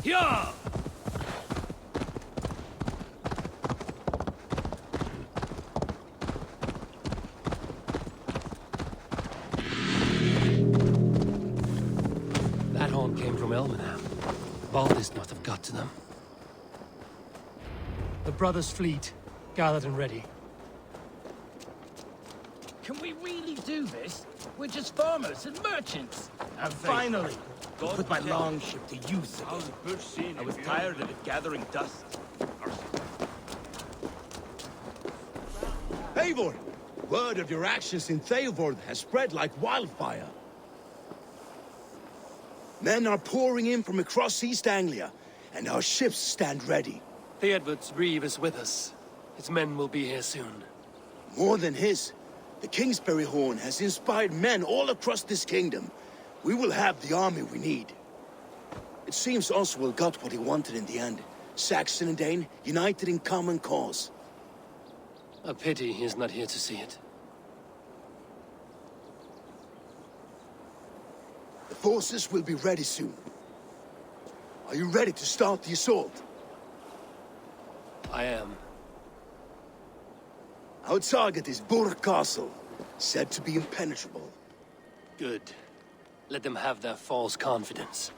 Yeah! That horn came from Elmenham. Baldis must have got to them. The brothers' fleet, gathered and ready. Can we really do this? We're just farmers and merchants. And Finally, I put my longship to use again. I was tired of it gathering dust. Eivor! Word of your actions in Theodord has spread like wildfire. Men are pouring in from across East Anglia, and our ships stand ready. Theodward's reeve is with us. His men will be here soon. More than his, the Kingsbury Horn has inspired men all across this kingdom. We will have the army we need. It seems Oswald got what he wanted in the end. Saxon and Dane, united in common cause. A pity he's not here to see it. The forces will be ready soon. Are you ready to start the assault? I am. Our target is Burg Castle, said to be impenetrable. Good. Let them have their false confidence.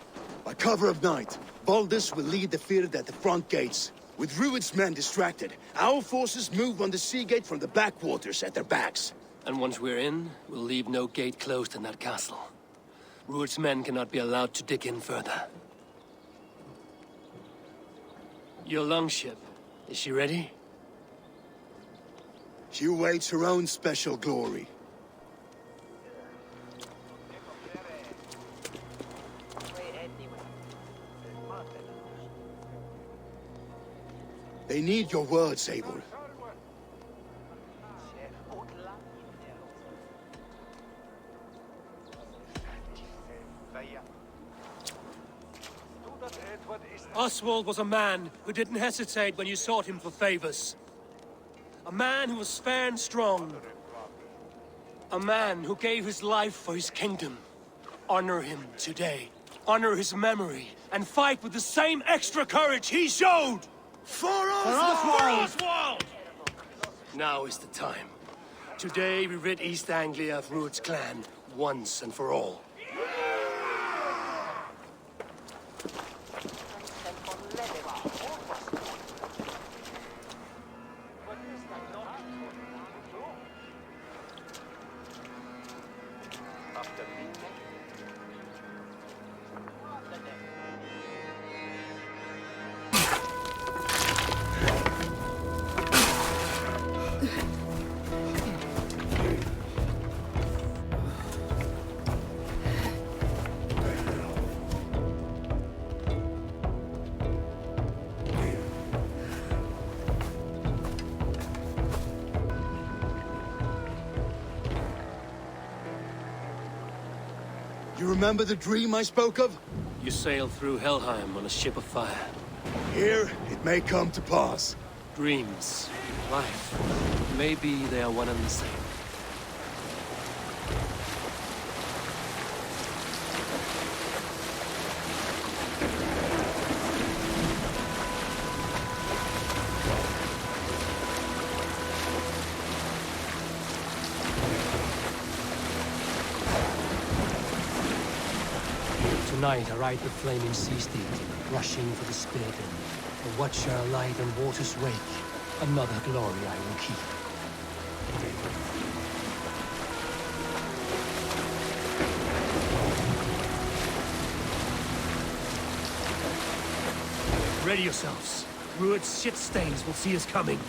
By cover of night, Baldus will lead the field at the front gates. With Rued's men distracted, our forces move on the sea gate from the backwaters at their backs. And once we're in, we'll leave no gate closed in that castle. Rued's men cannot be allowed to dig in further. Your longship, is she ready? She awaits her own special glory. They need your words, Eivor. Oswald was a man who didn't hesitate when you sought him for favors. A man who was fair and strong. A man who gave his life for his kingdom. Honor him today. Honor his memory. And fight with the same extra courage he showed! For Oswald! For Oswald! Now is the time. Today we rid East Anglia of Rued's clan, once and for all. You remember the dream I spoke of? You sailed through Helheim on a ship of fire. Here, it may come to pass. Dreams, life, maybe they are one and the same. Tonight I ride the flaming sea steed, rushing for the spirit end. A watcher alight on water's wake, another glory I will keep. Ready yourselves. Rued's shit stains will see us coming.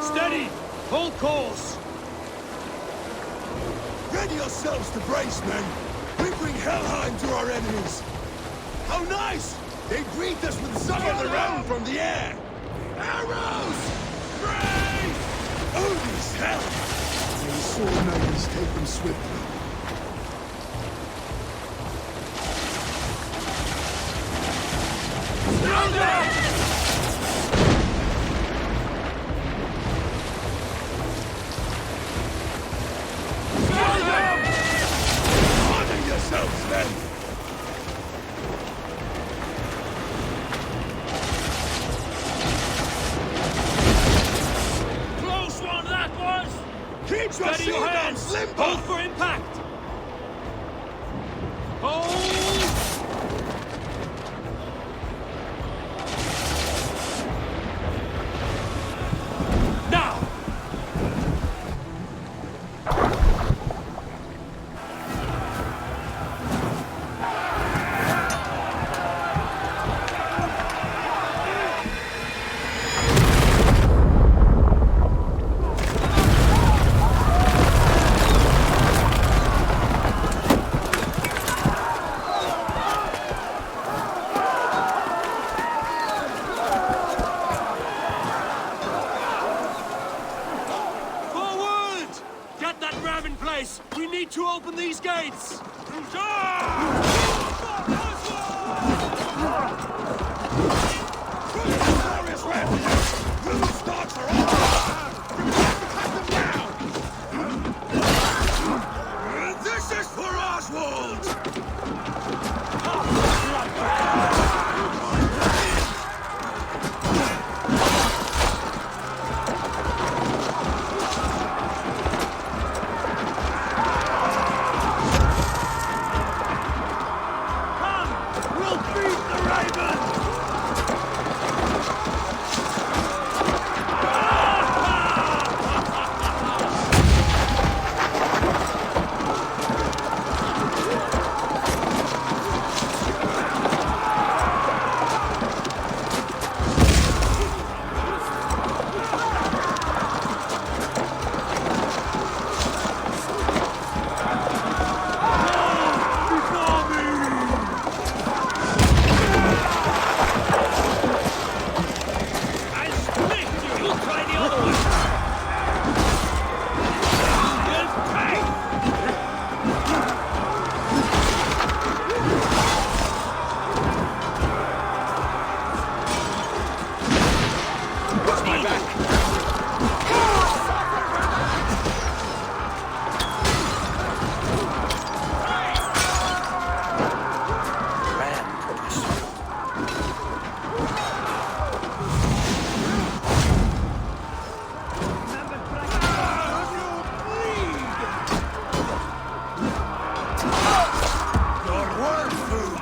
Steady! Hold course! Ready yourselves to brace, men! We bring Helheim to our enemies! How nice! They greet us with songs around from the air! Arrows! Brace! Odin's hell! May the sword makers take them swiftly. Honor yourselves, men! Close one, that was! Keep your Steady your shield on, hands! Slimber! Hold for impact! Hold! Now! Forward! Get that ram in place! We need to open these gates! Glorious refuge! Those dogs are all... We have to cut them down! This is for Oswald! We'll feed the raven! I'll split you! You'll try the other one! You'll pay! Watch my back! Your word, food!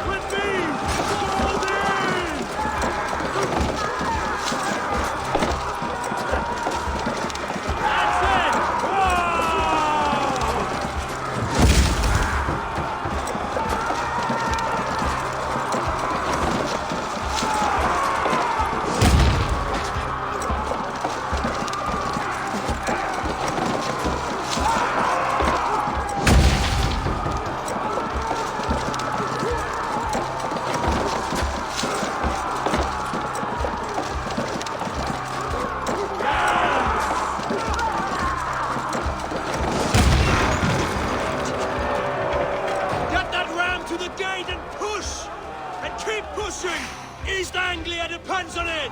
With me! Hold in! That's it! Whoa! Get that ram to the gate and push! And keep pushing! East Anglia depends on it!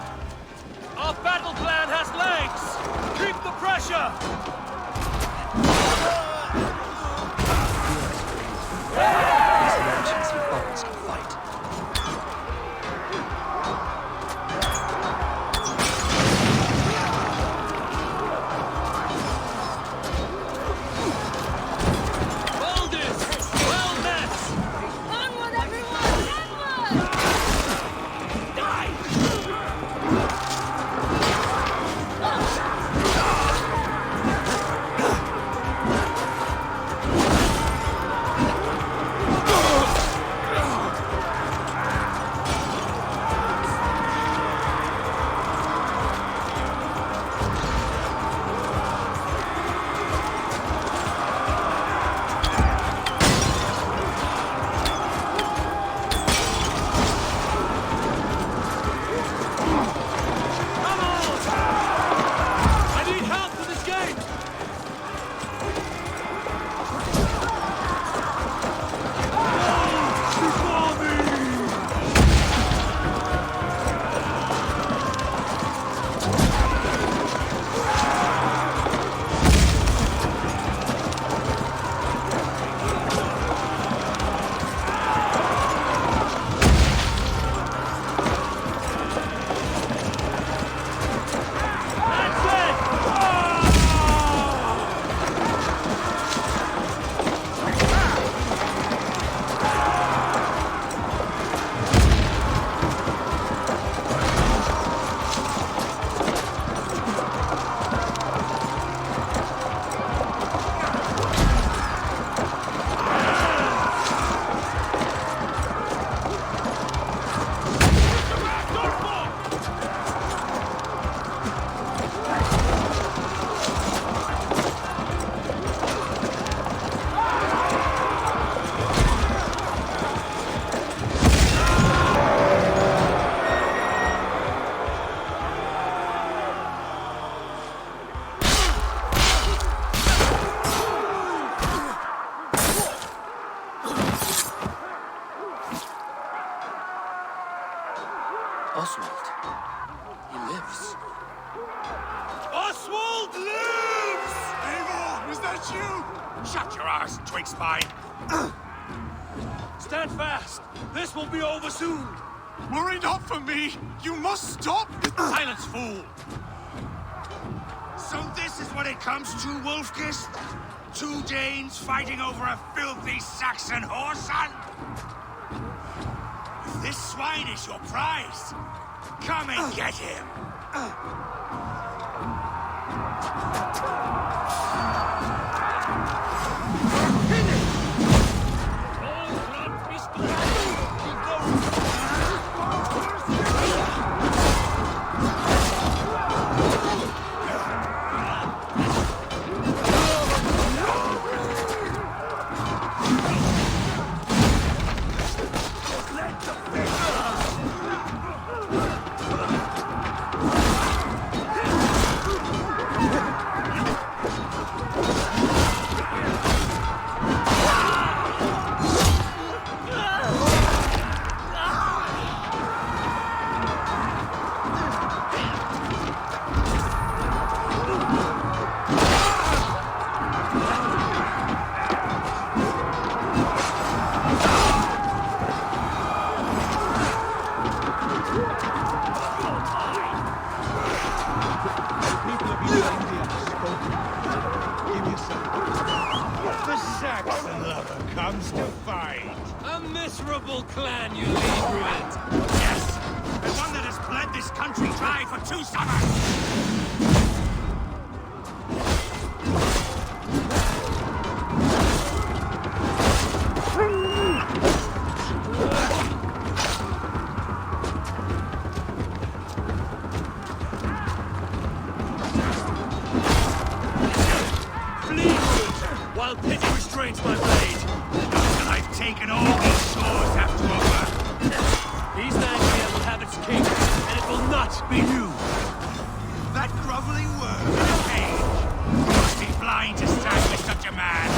Our battle plan has legs! Keep the pressure! These merchants and foreigners can fight. Baldus! Well met! Onward, everyone! Onward! Die! Oswald. He lives. Oswald lives! Eivor, is that you? Shut your arse, twig spine! Stand fast! This will be over soon! Worry not for me! You must stop! Silence, fool! So this is what it comes to, Wolfkist? Two Danes fighting over a filthy Saxon whoreson? If this swine is your prize, come and get him! Comes to fight. A miserable clan you lead, Ruined. Yes! The one that has bled this country dry for 2 summers! Flee, while pity restrains my blade. Until I've taken all these shores have to offer. East Anglia will have its king, and it will not be you. That groveling worm in a cage. You must be blind to stand with such a man.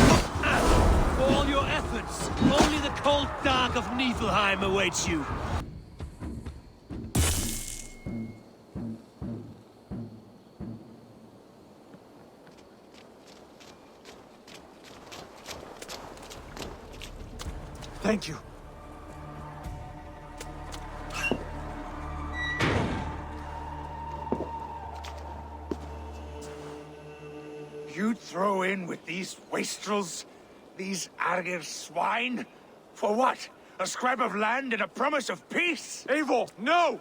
For all your efforts, only the cold dark of Niflheim awaits you. Thank you. You'd throw in with these wastrels? These Argir swine? For what? A scrap of land and a promise of peace? Eivor, no!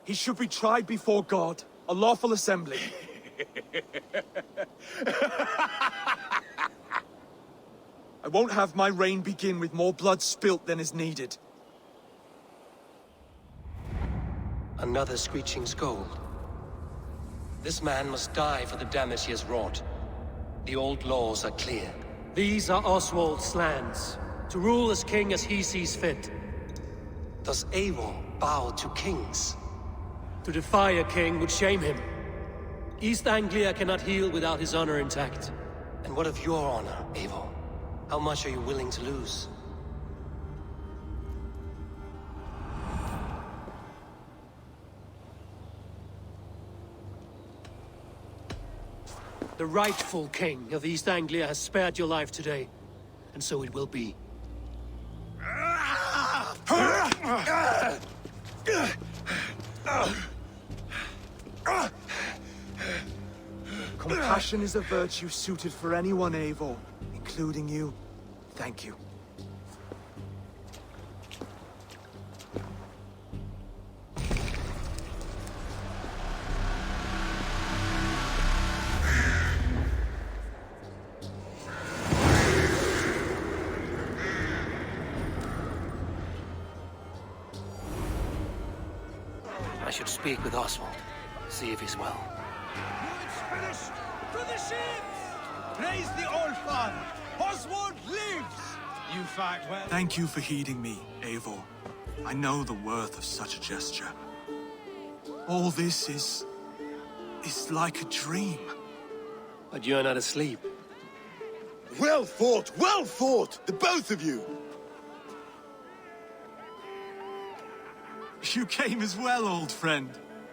He should be tried before God, a lawful assembly. I won't have my reign begin with more blood spilt than is needed. Another screeching scold. This man must die for the damage he has wrought. The old laws are clear. These are Oswald's lands, to rule as king as he sees fit. Does Eivor bow to kings? To defy a king would shame him. East Anglia cannot heal without his honor intact. And what of your honor, Eivor? How much are you willing to lose? The rightful king of East Anglia has spared your life today, and so it will be. Compassion is a virtue suited for anyone, Eivor, including you. Thank you. I should speak with Oswald, see if he's well. It's finished! To the ships! Praise the Old Father! Oswald lives! You fight well. Thank you for heeding me, Eivor. I know the worth of such a gesture. All this is like a dream. But you're not asleep. Well fought, the both of you! You came as well, old friend.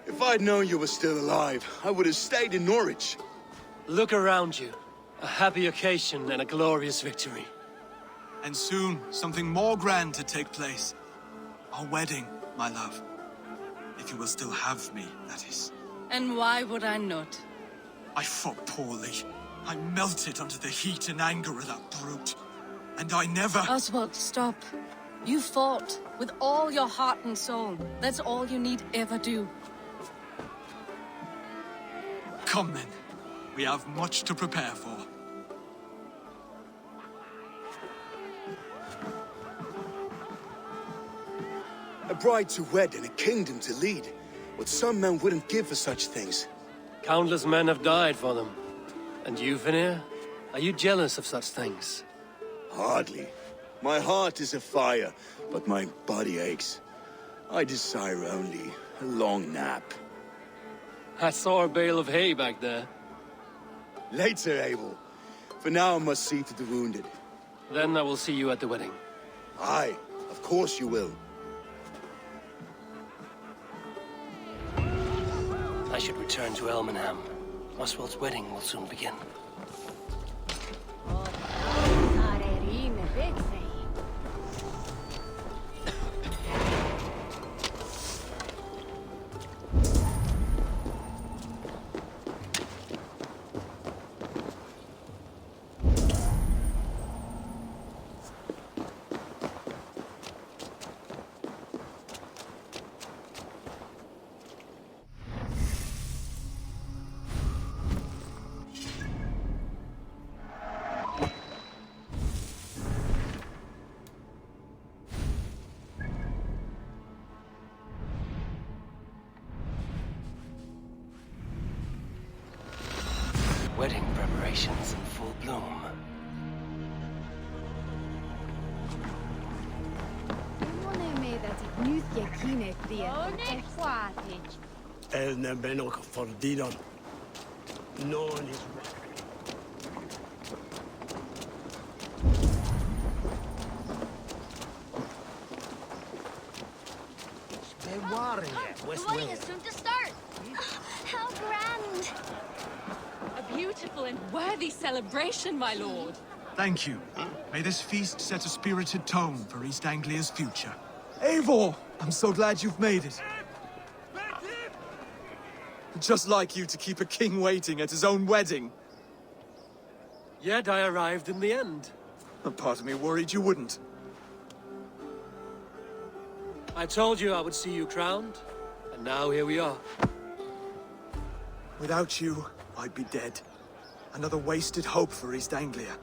If I'd known you were still alive, I would have stayed in Norwich. Look around you. A happy occasion and a glorious victory. And soon, something more grand to take place. Our wedding, my love. If you will still have me, that is. And why would I not? I fought poorly. I melted under the heat and anger of that brute. And I never... Oswald, stop. You fought with all your heart and soul. That's all you need ever do. Come then. We have much to prepare for. A bride to wed and a kingdom to lead. What some men wouldn't give for such things. Countless men have died for them. And you, Vanir? Are you jealous of such things? Hardly. My heart is afire, but my body aches. I desire only a long nap. I saw a bale of hay back there. Later, Abel. For now, I must see to the wounded. Then I will see you at the wedding. Aye, of course you will. I should return to Elmenham. Oswald's wedding will soon begin. Wedding preparations in full bloom. Elna ben ook verdienen. No one is The wedding is soon to start. How grand! A beautiful and worthy celebration, my lord. Thank you. May this feast set a spirited tone for East Anglia's future. Eivor! I'm so glad you've made it. Just like you to keep a king waiting at his own wedding. Yet I arrived in the end. A part of me worried you wouldn't. I told you I would see you crowned, and now here we are. Without you, I'd be dead. Another wasted hope for East Anglia.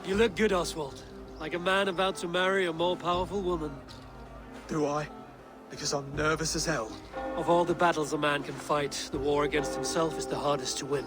You look good, Oswald. Like a man about to marry a more powerful woman. Do I? Because I'm nervous as hell. Of all the battles a man can fight, the war against himself is the hardest to win.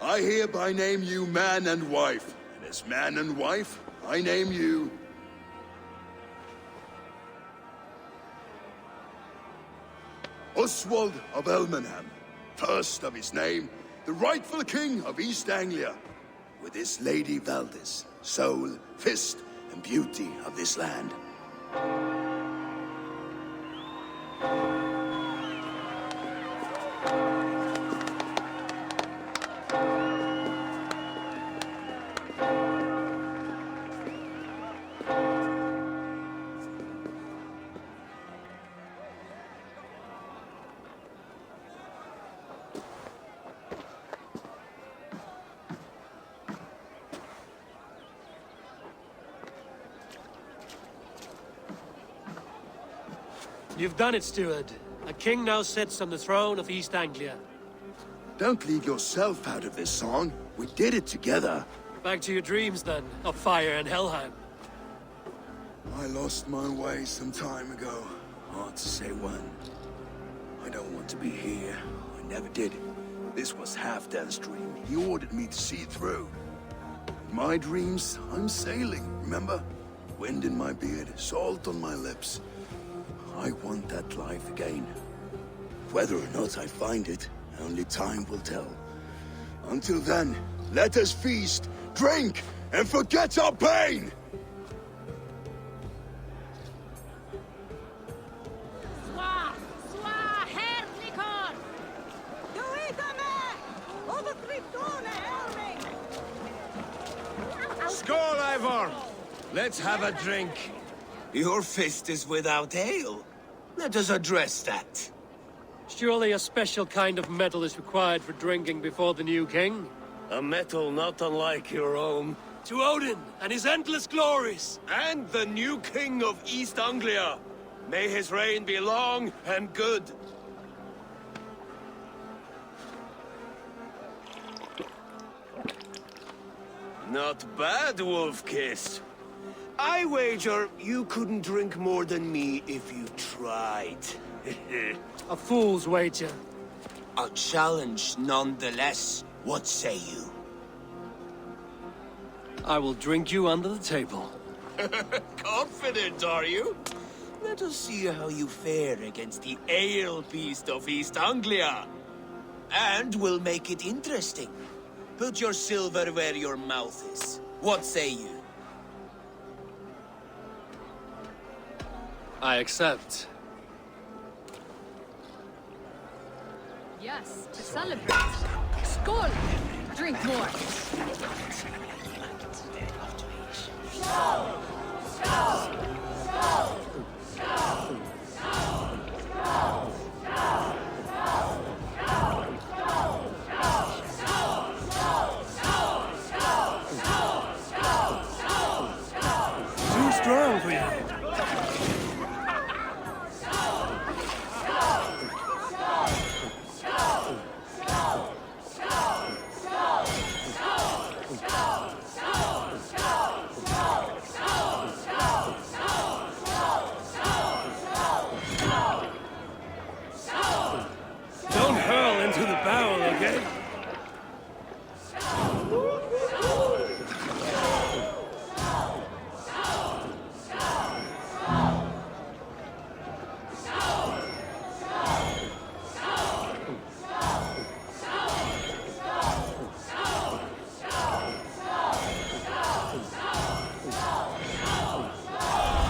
I hereby name you man and wife. And as man and wife, I name you... Oswald of Elmenham, first of his name, the rightful king of East Anglia, with his lady Valdis, soul, fist, and beauty of this land. You've done it, steward. A king now sits on the throne of East Anglia. Don't leave yourself out of this song. We did it together. Back to your dreams, then, of fire and Helheim. I lost my way some time ago. Hard to say when. I don't want to be here. I never did. This was Halfdan's dream. He ordered me to see it through. In my dreams, I'm sailing, remember? Wind in my beard, salt on my lips. I want that life again. Whether or not I find it, only time will tell. Until then, let us feast, drink, and forget our pain! Skål, Ivor! Let's have a drink. Your fist is without ale. Let us address that. Surely a special kind of metal is required for drinking before the new king? A metal not unlike your own. To Odin and his endless glories! And the new king of East Anglia. May his reign be long and good. Not bad, Wolf-Kissed. I wager you couldn't drink more than me if you tried. A fool's wager. A challenge nonetheless. What say you? I will drink you under the table. Confident, are you? Let us see how you fare against the ale beast of East Anglia. And we'll make it interesting. Put your silver where your mouth is. What say you? I accept. Yes, to celebrate. Skål! Drink more. Too strong for you. Don't hurl into the barrel, okay?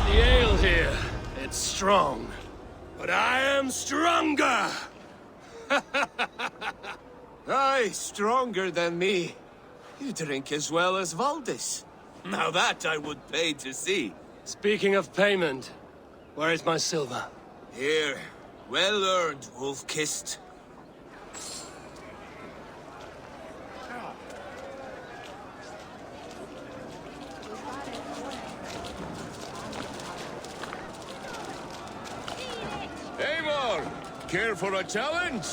The ale here, it's strong. But I am stronger! Aye, stronger than me. You drink as well as Valdis. Now that I would pay to see. Speaking of payment, where is my silver? Here. Well earned, Wolf-Kissed. Eivor, care for a challenge?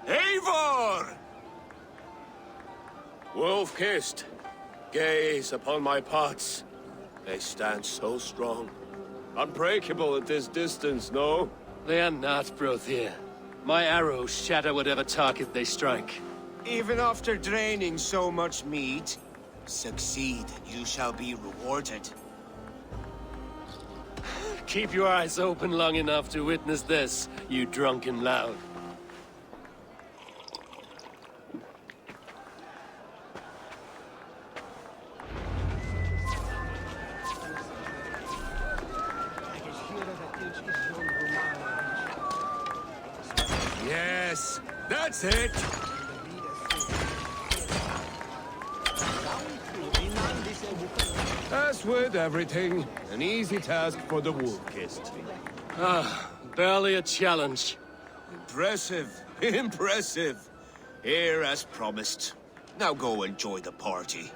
Eivor! Wolf-Kissed, gaze upon my pots. They stand so strong. Unbreakable at this distance, no? They are not, Brothier. My arrows shatter whatever target they strike. Even after draining so much meat, succeed and you shall be rewarded. Keep your eyes open long enough to witness this, you drunken lout. Yes, that's it. As with everything, an easy task for the wolf-kissed. Barely a challenge. Impressive, impressive. Here as promised. Now go enjoy the party.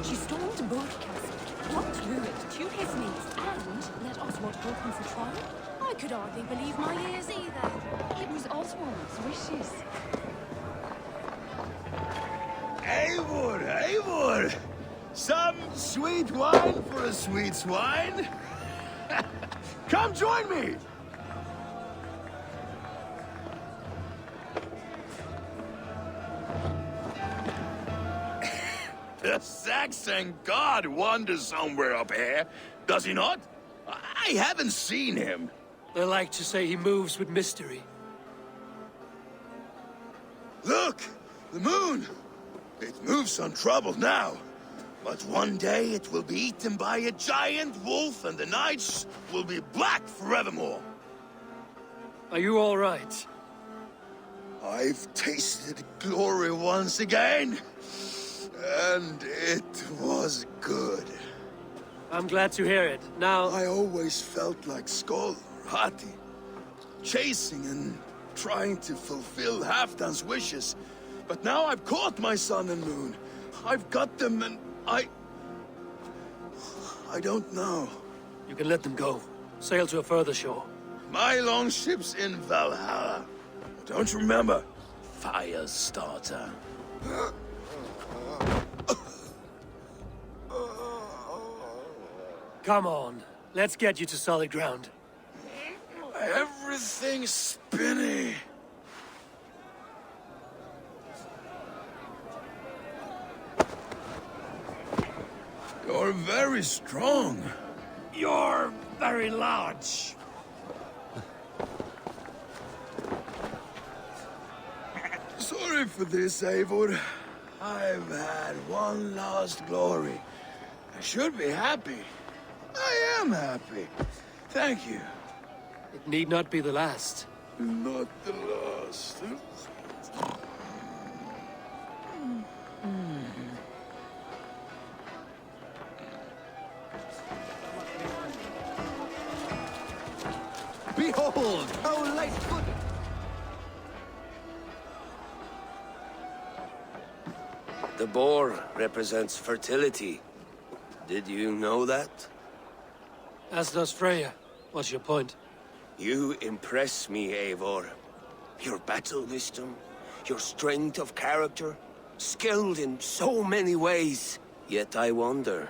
She stormed both castles, walked through it to his knees, and let Oswald hold him for trial. I could hardly believe my ears either. It was Oswald's wishes. Eivor, Eivor! Some sweet wine for a sweet swine? Come join me! The Saxon god wanders somewhere up here, does he not? I haven't seen him. They like to say he moves with mystery. Look! The moon! It moves untroubled now. But one day it will be eaten by a giant wolf and the nights will be black forevermore. Are you all right? I've tasted glory once again. And it was good. I'm glad to hear it. Now... I always felt like Skoll, Hati. Chasing and trying to fulfill Halfdan's wishes. But now I've caught my sun and moon. I've got them and I don't know. You can let them go. Sail to a further shore. My longship's in Valhalla. Don't you remember? Firestarter. Come on. Let's get you to solid ground. Everything's spinny. You're very strong. You're very large. Sorry for this, Eivor. I've had one last glory. I should be happy. I am happy. Thank you. It need not be the last. Not the last. Behold, how light-footed! The boar represents fertility. Did you know that? As does Freya. What's your point? You impress me, Eivor. Your battle wisdom, your strength of character, skilled in so many ways. Yet I wonder,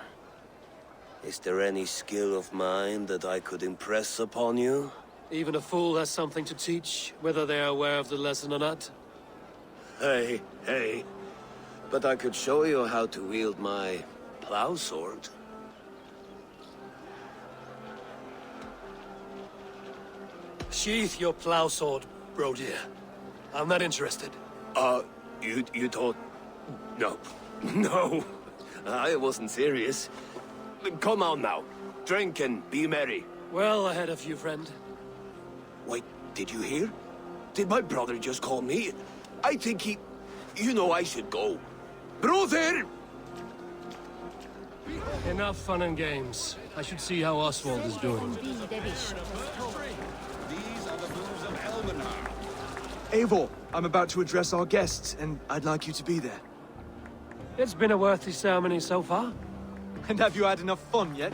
is there any skill of mine that I could impress upon you? Even a fool has something to teach, whether they are aware of the lesson or not. Hey, hey. But I could show you how to wield my plow sword. Sheath your plow sword, bro dear. I'm not interested. You thought... No. No. I wasn't serious. Come on now. Drink and be merry. Well ahead of you, friend. Wait, did you hear? Did my brother just call me? I think he... You know I should go. Brother! Enough fun and games. I should see how Oswald is doing. Eivor, I'm about to address our guests, and I'd like you to be there. It's been a worthy ceremony so far. And have you had enough fun yet?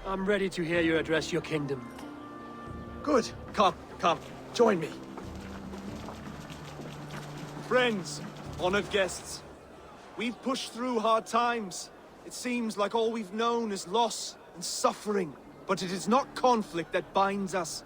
I'm ready to hear you address your kingdom. Good. Come, join me. Friends, honored guests, we've pushed through hard times. It seems like all we've known is loss and suffering. But it is not conflict that binds us.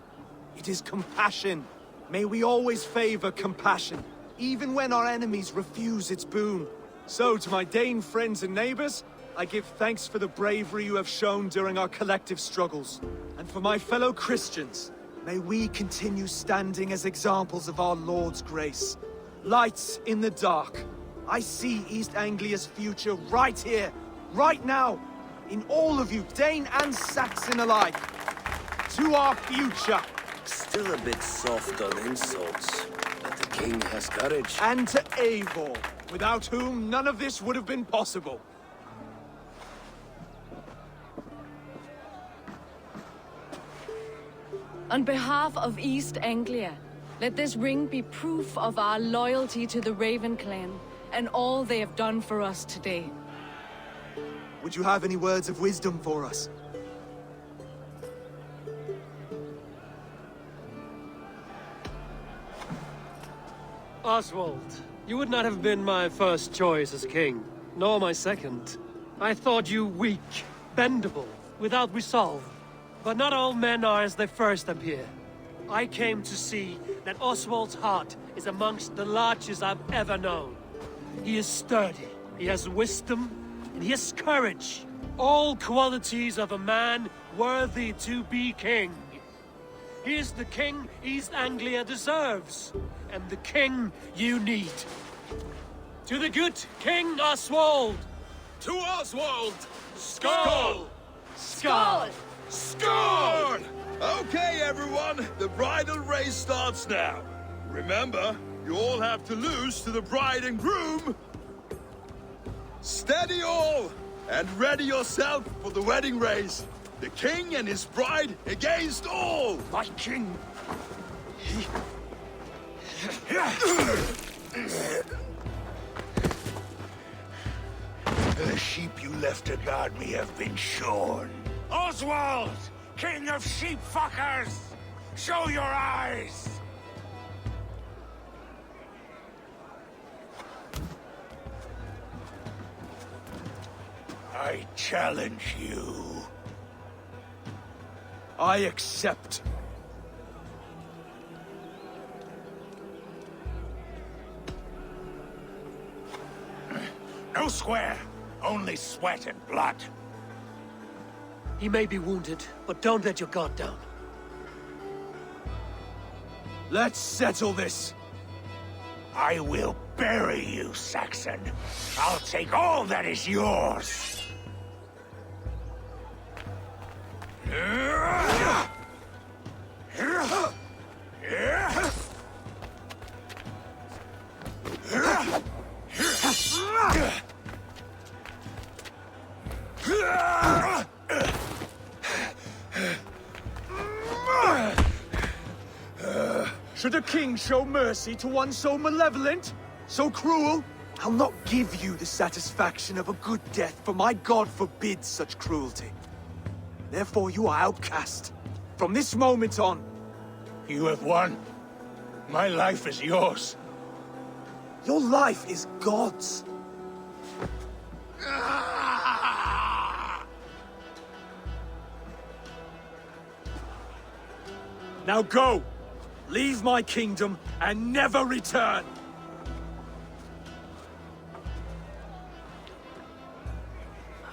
It is compassion. May we always favor compassion, even when our enemies refuse its boon. So, to my Dane friends and neighbors, I give thanks for the bravery you have shown during our collective struggles. And for my fellow Christians, may we continue standing as examples of our Lord's grace. Lights in the dark. I see East Anglia's future right here, right now, in all of you, Dane and Saxon alike. To our future. Still a bit soft on insults, but the king has courage. And to Eivor, without whom none of this would have been possible. On behalf of East Anglia, let this ring be proof of our loyalty to the Raven clan and all they have done for us today. Would you have any words of wisdom for us? Oswald, you would not have been my first choice as king, nor my second. I thought you weak, bendable, without resolve. But not all men are as they first appear. I came to see that Oswald's heart is amongst the largest I've ever known. He is sturdy, he has wisdom, and he has courage. All qualities of a man worthy to be king. He is the king East Anglia deserves, and the king you need. To the good King Oswald! To Oswald! Skull! Skull! Score! Okay, everyone, the bridal race starts now. Remember, you all have to lose to the bride and groom. Steady all, and ready yourself for the wedding race. The king and his bride against all! My king! The sheep you left to guard me have been shorn. Oswald! King of sheep fuckers! Show your eyes! I challenge you. I accept. No square, only sweat and blood. He may be wounded, but don't let your guard down. Let's settle this. I will bury you, Saxon. I'll take all that is yours. Should a king show mercy to one so malevolent? So cruel? I'll not give you the satisfaction of a good death, for my god forbids such cruelty. Therefore you are outcast. From this moment on. You have won. My life is yours. Your life is God's. Now go! Leave my kingdom and never return!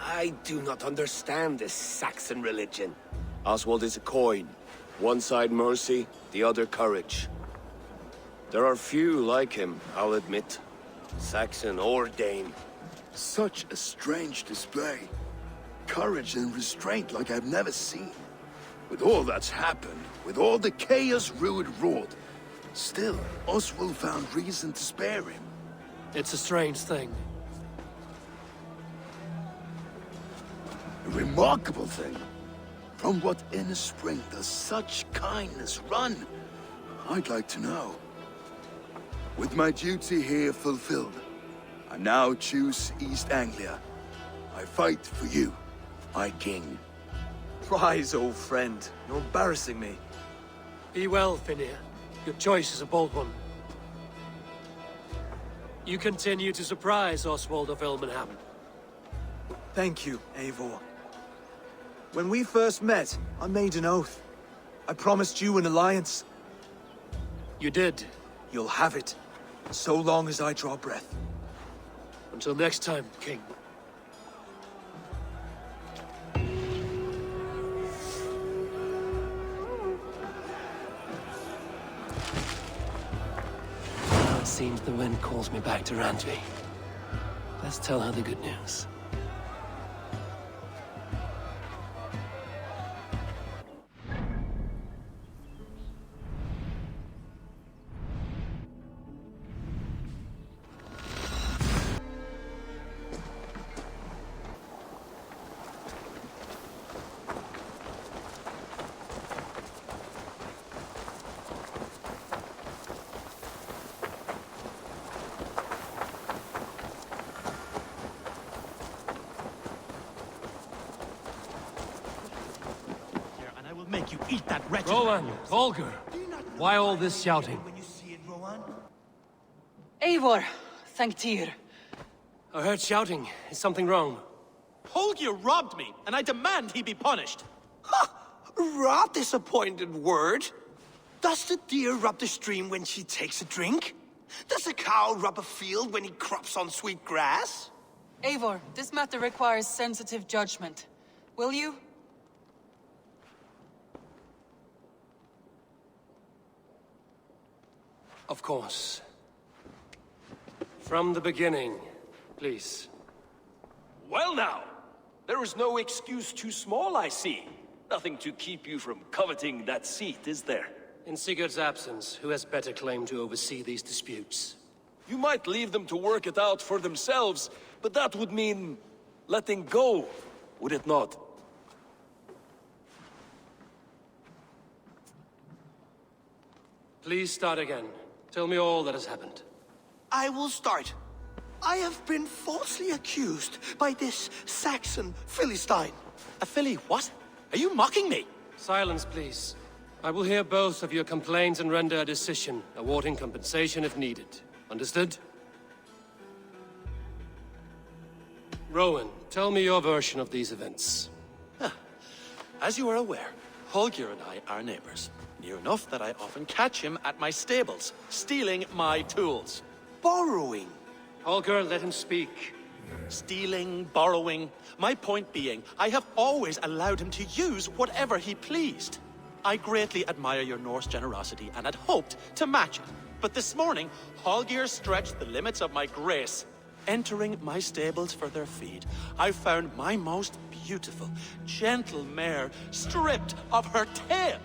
I do not understand this Saxon religion. Oswald is a coin. One side mercy, the other courage. There are few like him, I'll admit. Saxon or Dane. Such a strange display. Courage and restraint like I've never seen. With all that's happened, with all the chaos Rued wrought, still, Oswald found reason to spare him. It's a strange thing. A remarkable thing. From what inner spring does such kindness run? I'd like to know. With my duty here fulfilled, I now choose East Anglia. I fight for you, my king. Rise, old friend. You're embarrassing me. Be well, Finnir. Your choice is a bold one. You continue to surprise Oswald of Elmenham. Thank you, Eivor. When we first met, I made an oath. I promised you an alliance. You did. You'll have it, so long as I draw breath. Until next time, King. Now it seems the wind calls me back to Randvi. Let's tell her the good news. Make you eat that wretched... Rowan, Holger, why all this shouting? Eivor, thank Tyr. I heard shouting. Is something wrong? Holger robbed me, and I demand he be punished. Ha! Robbed is a pointed word. Does the deer rub the stream when she takes a drink? Does a cow rub a field when he crops on sweet grass? Eivor, this matter requires sensitive judgment. Will you? Of course. From the beginning, please. Well now, there is no excuse too small, I see. Nothing to keep you from coveting that seat, is there? In Sigurd's absence, who has better claim to oversee these disputes? You might leave them to work it out for themselves, but that would mean letting go, would it not? Please start again. Tell me all that has happened. I will start. I have been falsely accused by this Saxon Philistine. A Philly what? Are you mocking me? Silence, please. I will hear both of your complaints and render a decision, awarding compensation if needed. Understood? Rowan, tell me your version of these events. As you are aware, Holger and I are neighbors. Near enough that I often catch him at my stables, stealing my tools. Borrowing. Holger, let him speak. Stealing, borrowing. My point being, I have always allowed him to use whatever he pleased. I greatly admire your Norse generosity and had hoped to match it. But this morning, Holger stretched the limits of my grace. Entering my stables for their feed, I found my most beautiful, gentle mare stripped of her tail.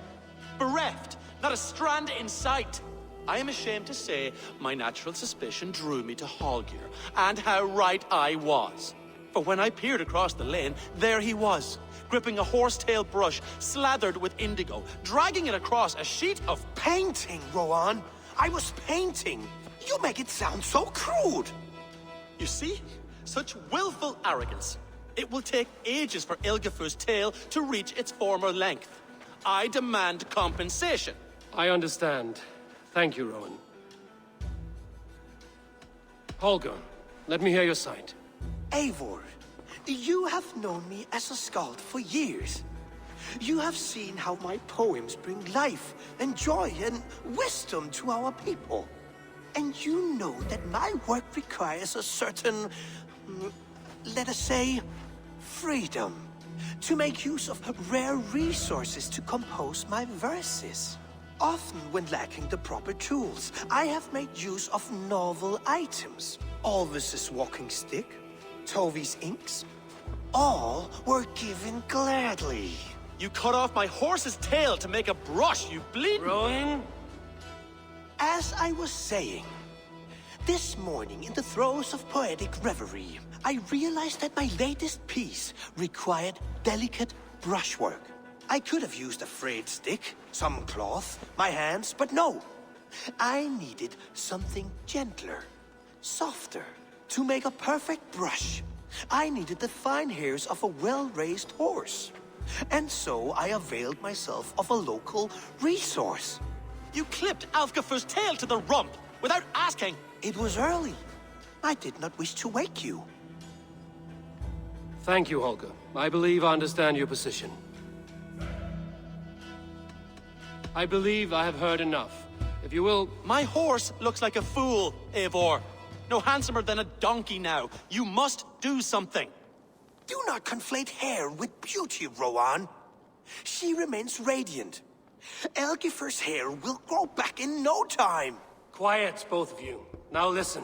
Bereft, not a strand in sight. I am ashamed to say my natural suspicion drew me to Holger, and how right I was. For when I peered across the lane, there he was, gripping a horsetail brush slathered with indigo, dragging it across a sheet of... Painting, Rowan. I was painting. You make it sound so crude. You see? Such willful arrogance. It will take ages for Ilgafur's tail to reach its former length. I demand compensation. I understand. Thank you, Rowan. Holger, let me hear your side. Eivor, you have known me as a skald for years. You have seen how my poems bring life and joy and wisdom to our people. And you know that my work requires a certain, let us say, freedom. To make use of rare resources to compose my verses. Often when lacking the proper tools, I have made use of novel items. Alvis's walking stick, Tovi's inks, all were given gladly. You cut off my horse's tail to make a brush, you bleed... Rowan? As I was saying, this morning in the throes of poetic reverie, I realized that my latest piece required delicate brushwork. I could have used a frayed stick, some cloth, my hands, but no. I needed something gentler, softer. To make a perfect brush, I needed the fine hairs of a well-raised horse. And so I availed myself of a local resource. You clipped Alfgafur's tail to the rump, without asking. It was early. I did not wish to wake you. Thank you, Holger. I believe I understand your position. I believe I have heard enough. If you will... My horse looks like a fool, Eivor. No handsomer than a donkey now. You must do something. Do not conflate hair with beauty, Rowan. She remains radiant. Elgifer's hair will grow back in no time. Quiet, both of you. Now listen.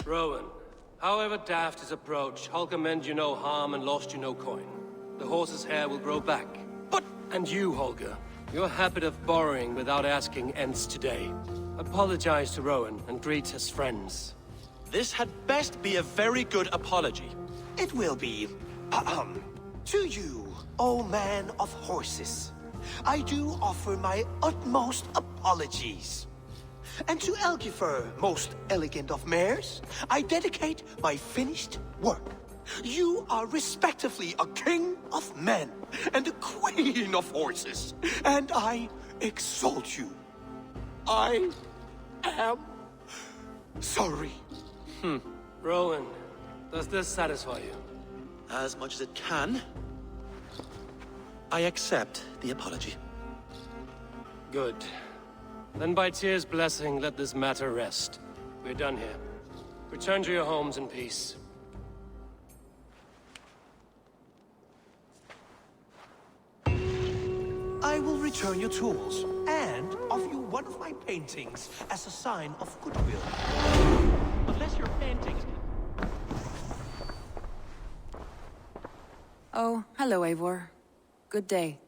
Rowan, however daft his approach, Holger meant you no harm and lost you no coin. The horse's hair will grow back. But... And you, Holger, your habit of borrowing without asking ends today. Apologize to Rowan and greet his friends. This had best be a very good apology. It will be. To you, O man of horses, I do offer my utmost apologies. And to Elgifer, most elegant of mares, I dedicate my finished work. You are respectively a king of men and a queen of horses, and I exalt you. I am sorry. Rowan, does this satisfy you? As much as it can. I accept the apology. Good. Then by Tyr's blessing, let this matter rest. We're done here. Return to your homes in peace. I will return your tools and offer you one of my paintings as a sign of goodwill. Unless you're painting... Oh, hello, Eivor. Good day.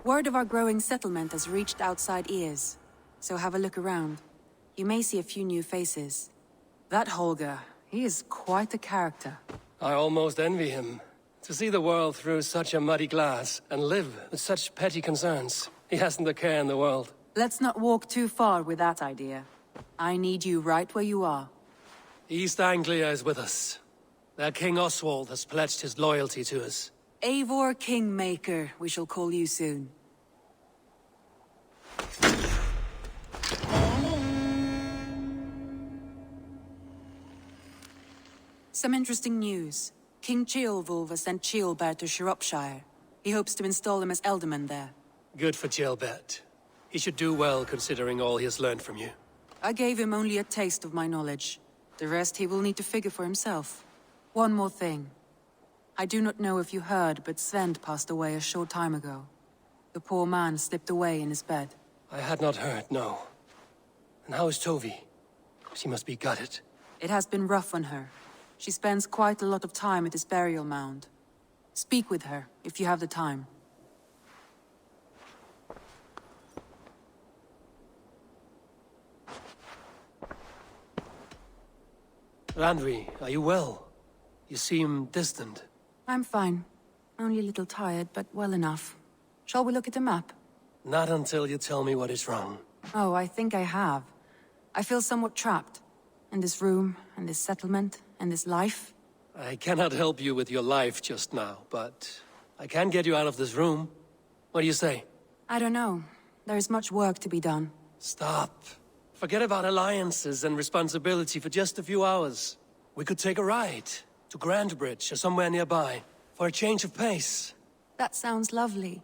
Word of our growing settlement has reached outside ears, so have a look around. You may see a few new faces. That Holger, he is quite a character. I almost envy him. To see the world through such a muddy glass and live with such petty concerns. He hasn't a care in the world. Let's not walk too far with that idea. I need you right where you are. East Anglia is with us. Their King Oswald has pledged his loyalty to us. Eivor Kingmaker, we shall call you soon. Some interesting news. King Ceolwulf has sent Ceolbert to Shropshire. He hopes to install him as Elderman there. Good for Ceolbert. He should do well considering all he has learned from you. I gave him only a taste of my knowledge. The rest he will need to figure for himself. One more thing. I do not know if you heard, but Svend passed away a short time ago. The poor man slipped away in his bed. I had not heard, no. And how is Tovi? She must be gutted. It has been rough on her. She spends quite a lot of time at his burial mound. Speak with her, if you have the time. Randvi, are you well? You seem distant. I'm fine. Only a little tired, but well enough. Shall we look at the map? Not until you tell me what is wrong. Oh, I think I have. I feel somewhat trapped. In this room, and this settlement, and this life. I cannot help you with your life just now, but I can get you out of this room. What do you say? I don't know. There is much work to be done. Stop. Forget about alliances and responsibility for just a few hours. We could take a ride to Grandbridge or somewhere nearby for a change of pace. That sounds lovely.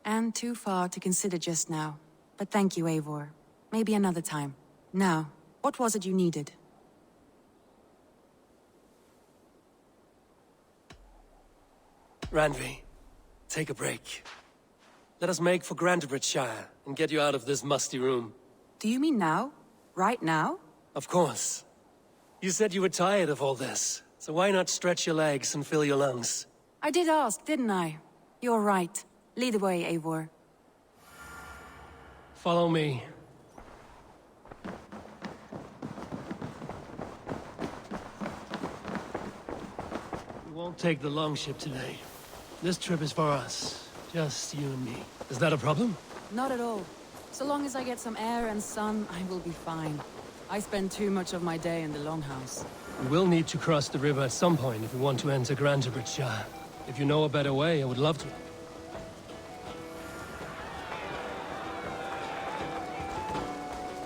And too far to consider just now. But thank you, Eivor. Maybe another time. Now, what was it you needed? Randvi, take a break. Let us make for Grandbridgeshire and get you out of this musty room. Do you mean now? Right now? Of course. You said you were tired of all this, so why not stretch your legs and fill your lungs? I did ask, didn't I? You're right. Lead the way, Eivor. Follow me. We won't take the longship today. This trip is for us. Just you and me. Is that a problem? Not at all. So long as I get some air and sun, I will be fine. I spend too much of my day in the Longhouse. We will need to cross the river at some point if we want to enter Grandbridgeshire. If you know a better way, I would love to.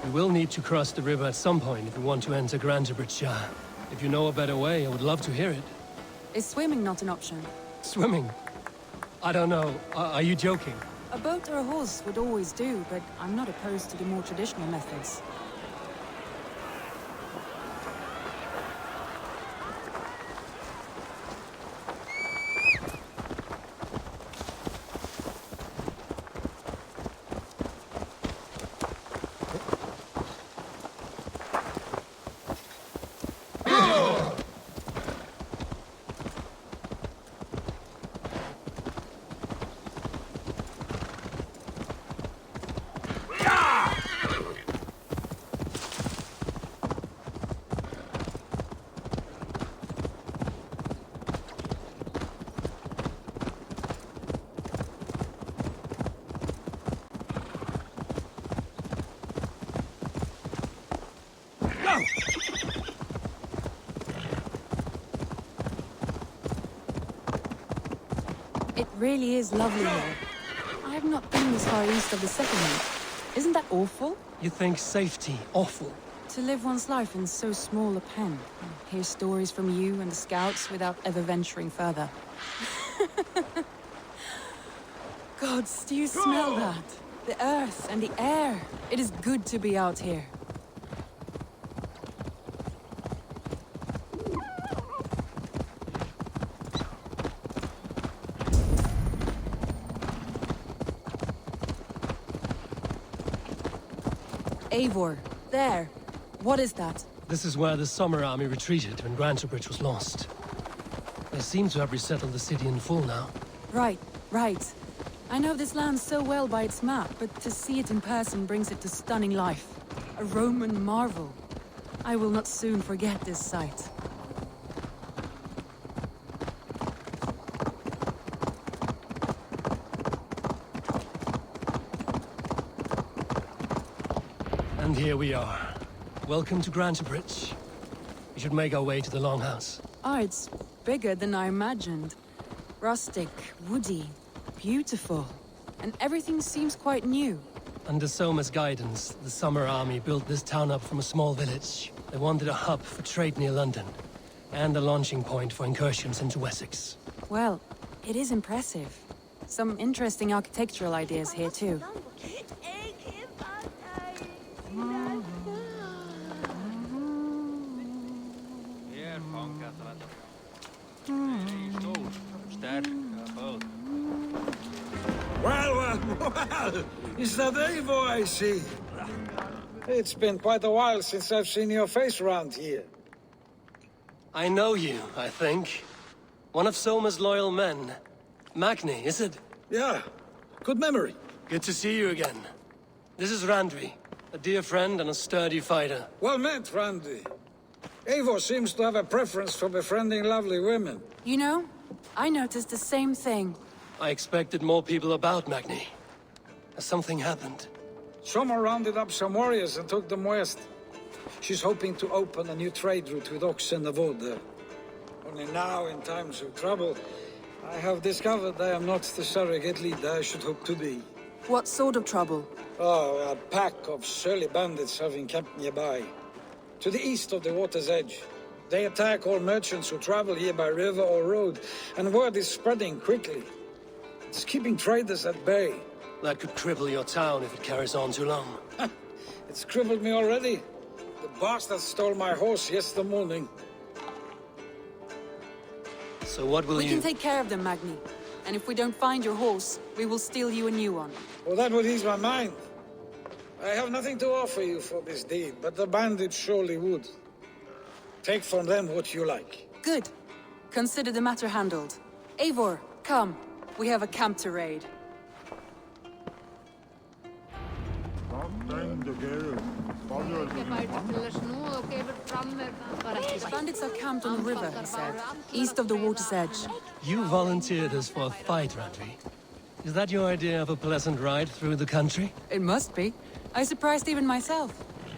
We We will need to cross the river at some point if we want to enter Grantebridgeshire. If you know a better way, I would love to hear it. Is swimming not an option? Swimming? I don't know. Are you joking? A boat or a horse would always do, but I'm not opposed to the more traditional methods. It really is lovely here. I have not been this far east of the settlement. Isn't that awful? You think safety awful? To live one's life in so small a pen, and hear stories from you and the scouts without ever venturing further. Gods, do you smell that? The earth and the air. It is good to be out here. Eivor, there. What is that? This is where the Summer Army retreated when Grantebridge was lost. They seem to have resettled the city in full now. Right. I know this land so well by its map, but to see it in person brings it to stunning life. A Roman marvel. I will not soon forget this sight. And here we are. Welcome to Grantebridge. We should make our way to the Longhouse. Ah, it's bigger than I imagined. Rustic, woody, beautiful. And everything seems quite new. Under Soma's guidance, the Summer Army built this town up from a small village. They wanted a hub for trade near London, and a launching point for incursions into Wessex. Well, it is impressive. Some interesting architectural ideas here too. Well, is that Eivor I see? It's been quite a while since I've seen your face around here. I know you, I think. One of Soma's loyal men. Magni, is it? Yeah, good memory. Good to see you again. This is Randvi, a dear friend and a sturdy fighter. Well met, Randvi. Eivor seems to have a preference for befriending lovely women. You know, I noticed the same thing. I expected more people about Magni. Has something happened? Soma rounded up some warriors and took them west. She's hoping to open a new trade route with oxen and wood there. Only now, in times of trouble, I have discovered I am not the surrogate leader I should hope to be. What sort of trouble? Oh, a pack of surly bandits have encamped nearby. To the east of the water's edge. They attack all merchants who travel here by river or road, and word is spreading quickly. It's keeping traders at bay. That could cripple your town if it carries on too long. It's crippled me already. The bastard stole my horse yesterday morning. So what will We can take care of them, Magni. And if we don't find your horse, we will steal you a new one. Well, that would ease my mind. I have nothing to offer you for this deed, but the bandits surely would. Take from them what you like. Good. Consider the matter handled. Eivor, come. We have a camp to raid. The bandits are camped on the river, he said, east of the water's edge. You volunteered us for a fight, Randvi. Is that your idea of a pleasant ride through the country? It must be. I surprised even myself.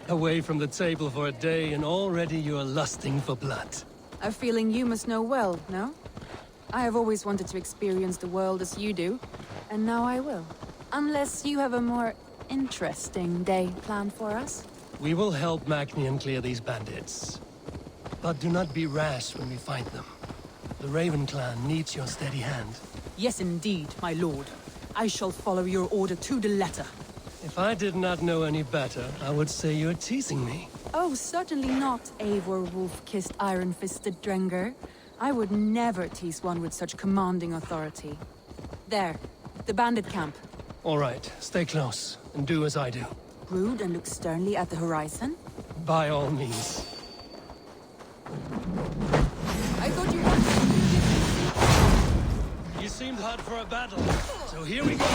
Away from the table for a day and already you are lusting for blood. A feeling you must know well, no? I have always wanted to experience the world as you do, and now I will. Unless you have a more interesting day planned for us. We will help Magnian clear these bandits. But do not be rash when we fight them. The Raven clan needs your steady hand. Yes, indeed, my lord. I shall follow your order to the letter. If I did not know any better, I would say you're teasing me. Oh, certainly not, Eivor wolf-kissed iron-fisted Drenger. I would never tease one with such commanding authority. There, the bandit camp. All right, stay close, and do as I do. Brood and look sternly at the horizon? By all means. I thought you wanted to... You seemed hot for a battle, so here we go!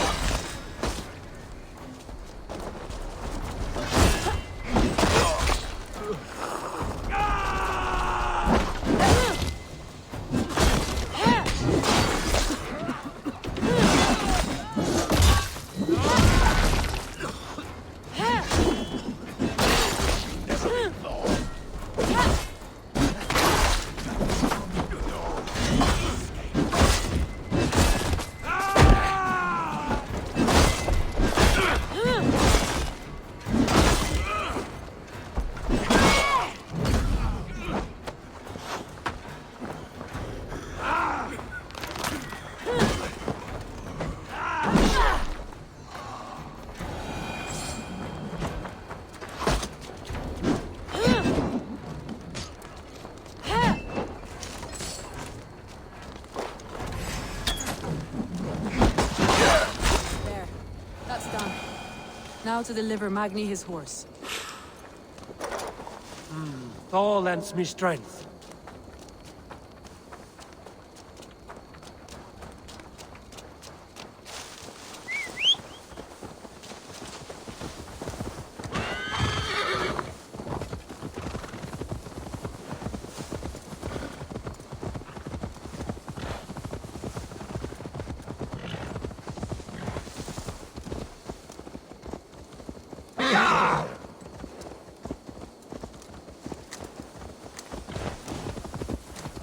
Now to deliver Magni his horse. Thor lends me strength.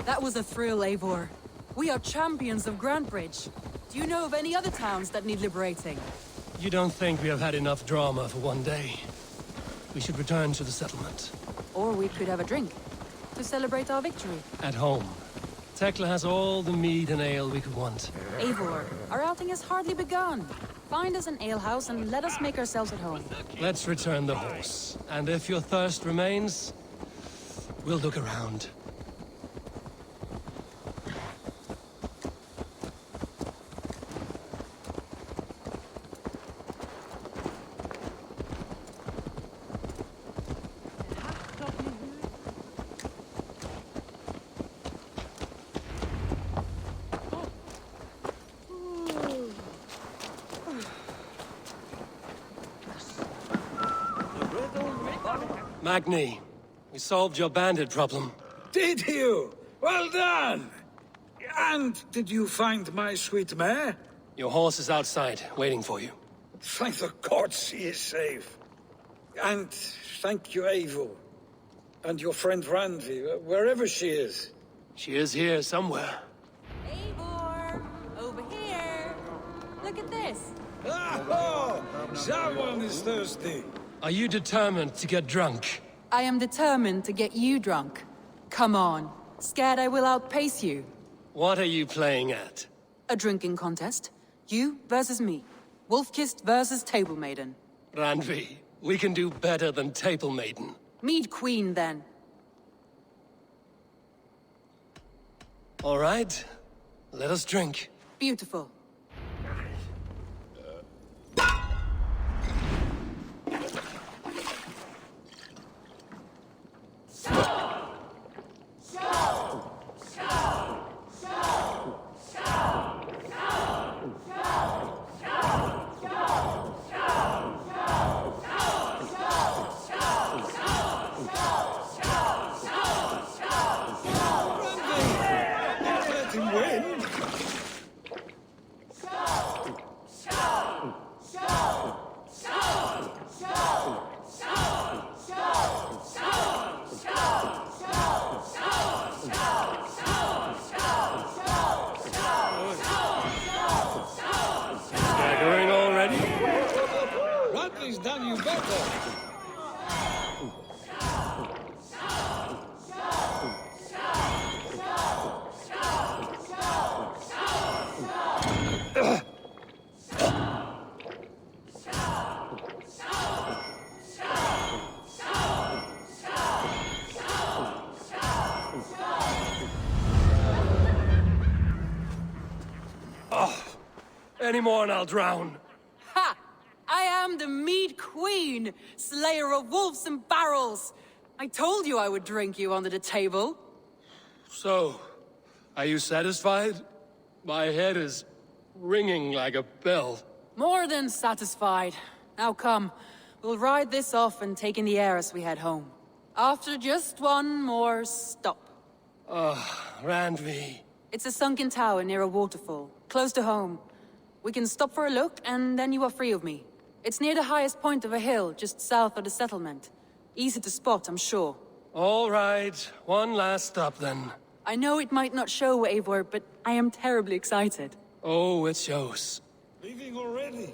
That was a thrill, Eivor. We are champions of Grantebridge. Do you know of any other towns that need liberating? You don't think we have had enough drama for one day? We should return to the settlement. Or we could have a drink, to celebrate our victory. At home. Tekla has all the mead and ale we could want. Eivor, our outing has hardly begun. Find us an alehouse and let us make ourselves at home. Let's return the horse. And if your thirst remains, we'll look around. Magni, we solved your bandit problem. Did you? Well done! And did you find my sweet mare? Your horse is outside, waiting for you. Thank the gods he is safe. And thank you, Eivor. And your friend Randi, wherever she is. She is here somewhere. Eivor! Over here! Look at this! Oh, someone is thirsty. Are you determined to get drunk? I am determined to get you drunk. Come on. Scared I will outpace you? What are you playing at? A drinking contest. You versus me. Wolf-kissed versus Table Maiden. Randvi, we can do better than Table Maiden. Mead Queen, then. All right. Let us drink. Beautiful. Radley's done you better. Any more and I'll drown. Ha! I am the Mead Queen, slayer of wolves and barrels. I told you I would drink you under the table. So, are you satisfied? My head is ringing like a bell. More than satisfied. Now come, we'll ride this off and take in the air as we head home. After just one more stop. Randvi. It's a sunken tower near a waterfall, close to home. We can stop for a look, and then you are free of me. It's near the highest point of a hill, just south of the settlement. Easy to spot, I'm sure. All right, one last stop then. I know it might not show, Eivor, but I am terribly excited. Oh, it shows. Leaving already?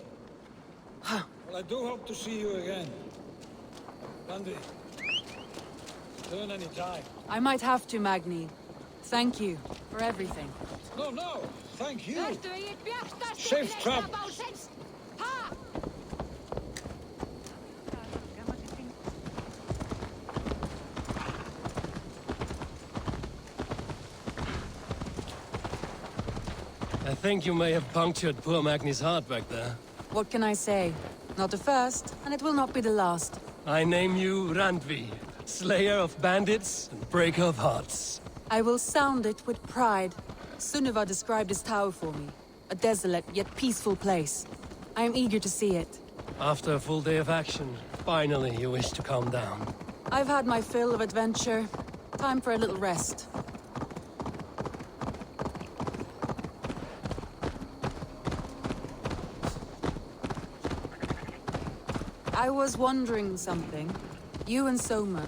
Well, I do hope to see you again. Randy, return any time. I might have to, Magni. Thank you for everything. No, thank you. Safe travels. I think you may have punctured poor Magni's heart back there. What can I say? Not the first, and it will not be the last. I name you Randvi, slayer of bandits and breaker of hearts. I will sound it with pride. Sunniva described this tower for me. A desolate yet peaceful place. I am eager to see it. After a full day of action, finally you wish to calm down. I've had my fill of adventure. Time for a little rest. I was wondering something. You and Soma.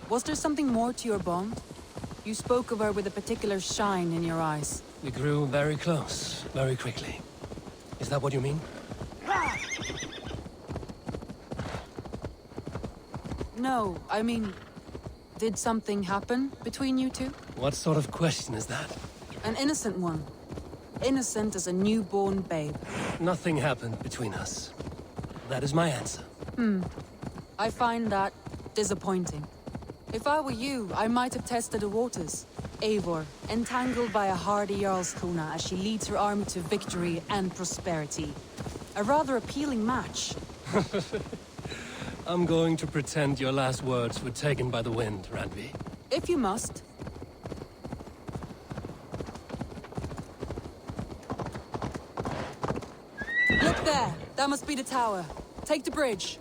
Was there something more to your bond? You spoke of her with a particular shine in your eyes. We grew very close, very quickly. Is that what you mean? No, I mean... Did something happen between you two? What sort of question is that? An innocent one. Innocent as a newborn babe. Nothing happened between us. That is my answer. I find that disappointing. If I were you, I might have tested the waters. Eivor, entangled by a hardy Jarlskona as she leads her army to victory and prosperity. A rather appealing match. I'm going to pretend your last words were taken by the wind, Randvi. If you must. Look there! That must be the tower. Take the bridge.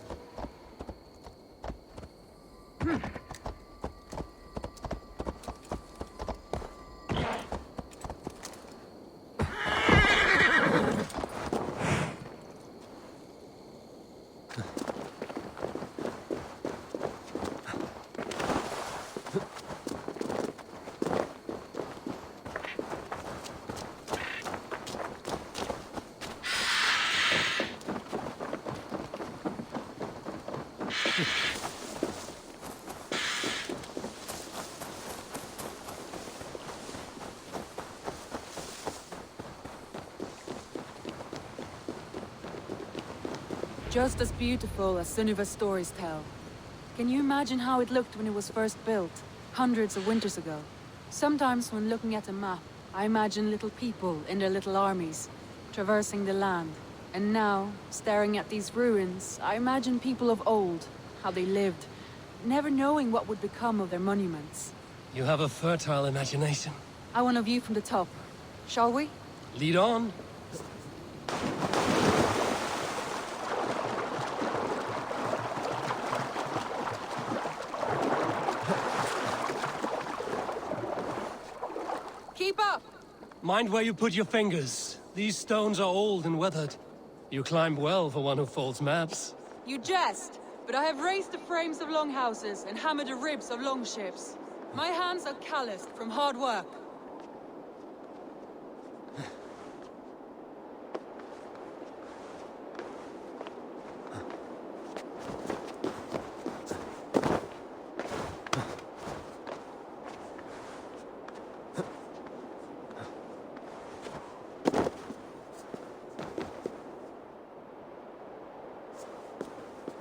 Just as beautiful as Sunniva's stories tell. Can you imagine how it looked when it was first built, hundreds of winters ago? Sometimes when looking at a map, I imagine little people in their little armies, traversing the land. And now, staring at these ruins, I imagine people of old, how they lived, never knowing what would become of their monuments. You have a fertile imagination. I want a view from the top. Shall we? Lead on. Keep up! Mind where you put your fingers. These stones are old and weathered. You climb well for one who folds maps. You jest, but I have raised the frames of longhouses and hammered the ribs of longships. My hands are calloused from hard work.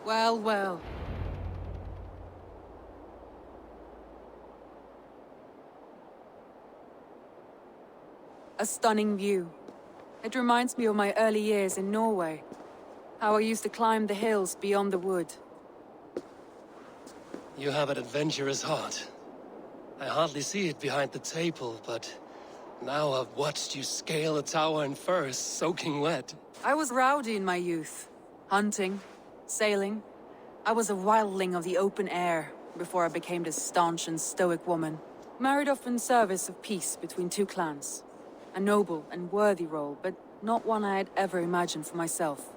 Well, well. A stunning view. It reminds me of my early years in Norway. How I used to climb the hills beyond the wood. You have an adventurous heart. I hardly see it behind the table, but now I've watched you scale a tower in furs, soaking wet. I was rowdy in my youth. Hunting, sailing. I was a wildling of the open air before I became this staunch and stoic woman. Married off in service of peace between two clans. A noble and worthy role, but not one I had ever imagined for myself.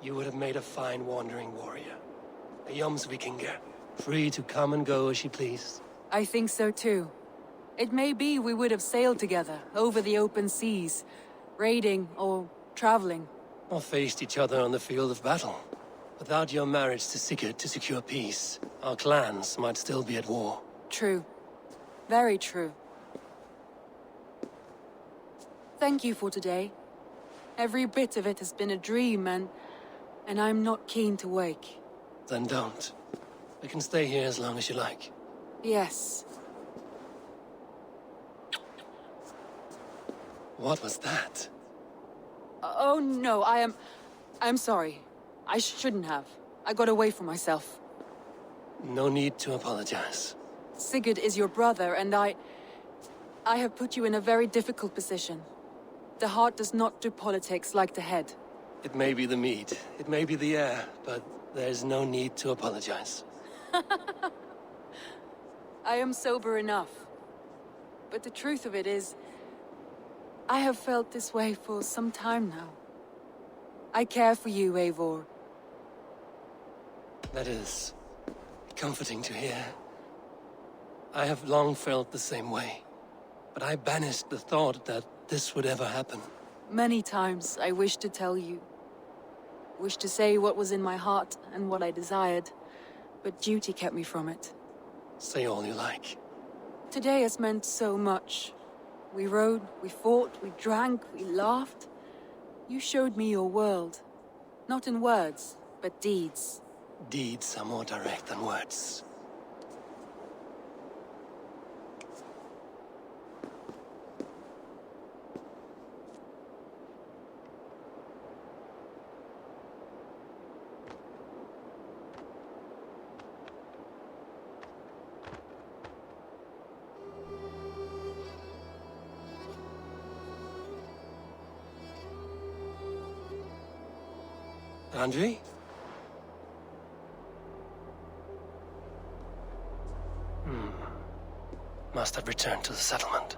You would have made a fine wandering warrior. A Jomsvikinger, free to come and go as she pleased. I think so too. It may be we would have sailed together, over the open seas, raiding or traveling. Or faced each other on the field of battle. Without your marriage to Sigurd to secure peace, our clans might still be at war. True. Very true. Thank you for today. Every bit of it has been a dream, and I'm not keen to wake. Then don't. We can stay here as long as you like. Yes. What was that? Oh no, I'm sorry. I shouldn't have. I got away from myself. No need to apologize. Sigurd is your brother, and I have put you in a very difficult position. The heart does not do politics like the head. It may be the meat, it may be the air, but there's no need to apologize. I am sober enough. But the truth of it is, I have felt this way for some time now. I care for you, Eivor. That is comforting to hear. I have long felt the same way, but I banished the thought that this would ever happen. Many times I wished to tell you. Wished to say what was in my heart and what I desired, but duty kept me from it. Say all you like. Today has meant so much. We rode, we fought, we drank, we laughed. You showed me your world. Not in words, but deeds. Deeds are more direct than words. Andrei? Must have returned to the settlement.